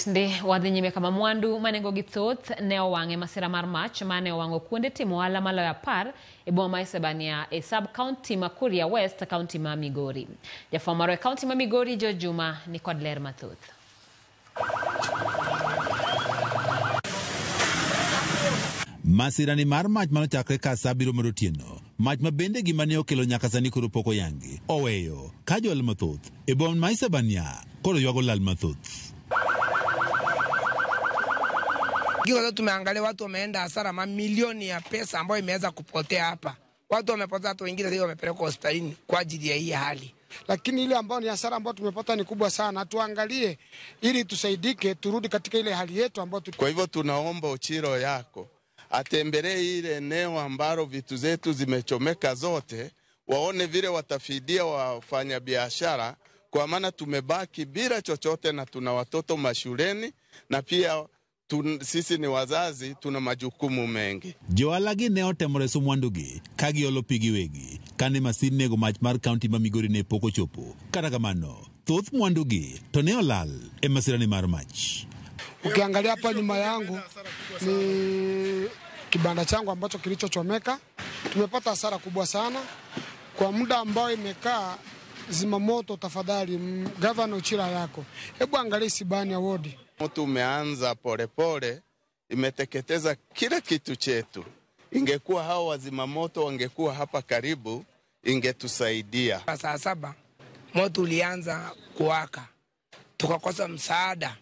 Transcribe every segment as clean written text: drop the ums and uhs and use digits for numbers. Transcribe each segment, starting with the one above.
Ndi wadhi nyime kama mwandu manengo githoth ne owange masira mar mach mane owango kuonde timo ohala maloyo 10 e boma ma Isebania e sub county ma Kuria West county ma Migori. Jafwambo marwa e county ma Migori George Juma ni kod ler mathoth. Masirani mar mach manochakre ka saa 7 mar otieno. Mach ma bende gima ne okelo nyaka sani koro pok oyangi. Oweyo ka jol mathoth e boma ma Isebania koro ywago lal mathoth. Kiko tumeangalia watu wameenda hasara mamilioni ya pesa ambayo imeweza kupotea hapa. Watu wamepoteza, watu wengine sasa wamepelekwa hospitalini kwa ajili ya hii hali. Lakini ile ambayo ni hasara ambayo tumepata ni kubwa sana. Tuangalie ili tusaidike turudi katika ile hali yetu ambayo Kwa hivyo tunaomba Ochiro yako atembelee ile eneo ambalo vitu zetu zimechomeka zote, waone vile watafidia wafanya biashara, kwa maana tumebaki bila chochote na tuna watoto mashuleni na pia sisi ni wazazi, tuna majukumu mengi. Joalagi ne otemore mwandugi kagi olo pigi wegi kane masin nego mach mar county ma Migori ne poko chopo. Kata kamano thoth mwandugi to ne olal e masirani mar mach. Ukiangalia hapa nyuma yangu ni kibanda changu ambacho kilichochomeka. Tumepata hasara kubwa sana kwa muda ambao imekaa. Zimamoto, tafadhali Governor Ochiro yako, hebu angalia Isebania ward. Moto umeanza polepole, imeteketeza kila kitu chetu. Ingekuwa hao wazimamoto wangekuwa hapa karibu, ingetusaidia. Saa 7 moto ulianza kuwaka, tukakosa msaada.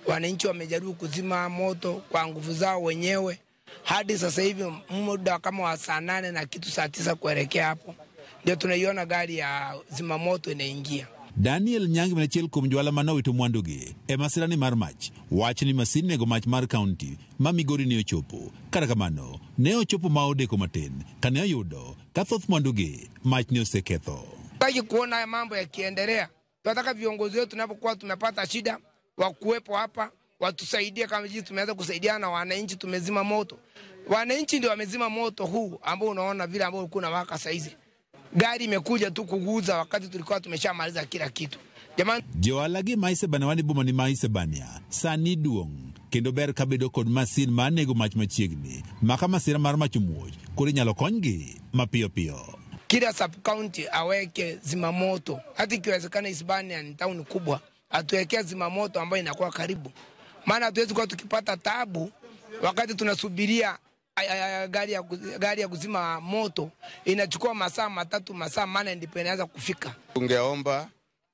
Wananchi wamejaribu kuzima moto kwa nguvu zao wenyewe. Hadi sasa hivi muda kama wa saa 8 na kitu saa 9 kuelekea hapo ndio tunaiona gari ya zimamoto inaingia. Daniel Nyangi manachiel kuom jwala manowito mwandugi e masirani mar mach wach ni masin nego mach mar county ma Migori ne ochopo. Kata kamano ne ochopo ma odeko matin kane oyudo ka thoth mwandugi mach ne oseketho. Tunataka kuona mambo yakiendelea. Tunataka viongozi wetu tunapokuwa tumepata shida wakuwepo hapa watusaidie kama jinsi tumeweza kusaidiana na wananchi. Tumezima moto, wananchi ndio wamezima moto huu ambao unaona vile ambao ulikuwa unawaka saizi. Gari imekuja tu kuguza wakati tulikuwa tumeshamaliza kila kitu. Jamani, joalagi ma Isebania wani boma ni ma Isebania sani duong kendo ber kabedo kod masin ma nego mach machiegni maka masira mar mach muoch kuri nyalo konygi mapiyo piyo. Kila sub county aweke zimamoto, hata ikiwezekana Isebania ni town kubwa atuwekea zimamoto ambayo inakuwa karibu, maana hatuwezi kuwa tukipata tabu wakati tunasubiria gari ya kuzima moto inachukua masaa 3 masaa 4 ndipo inaanza kufika. Tungeomba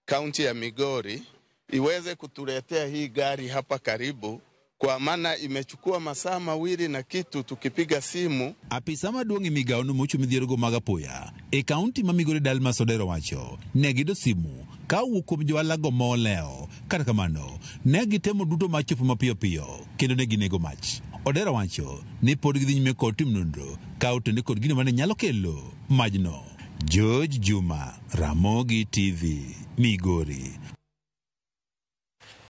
kaunti ya Migori iweze kutuletea hii gari hapa karibu, kwa maana imechukua masaa 2 na kitu tukipiga simu. Apisa maduong' migao no mochung' midhiergo mag apoya e kaunti ma Migori Dalmas Odero wacho ne gido simu ka wuok kuom joalago moleo. Kata kamano ne gitemo duto machopo mapiyo piyo kendo ne ginego mach. Odero wacho ni pod gidhi nyime kod tim nonro ka otende kod gino mane nyalo kelo majno. George Juma, Ramogi TV, Migori.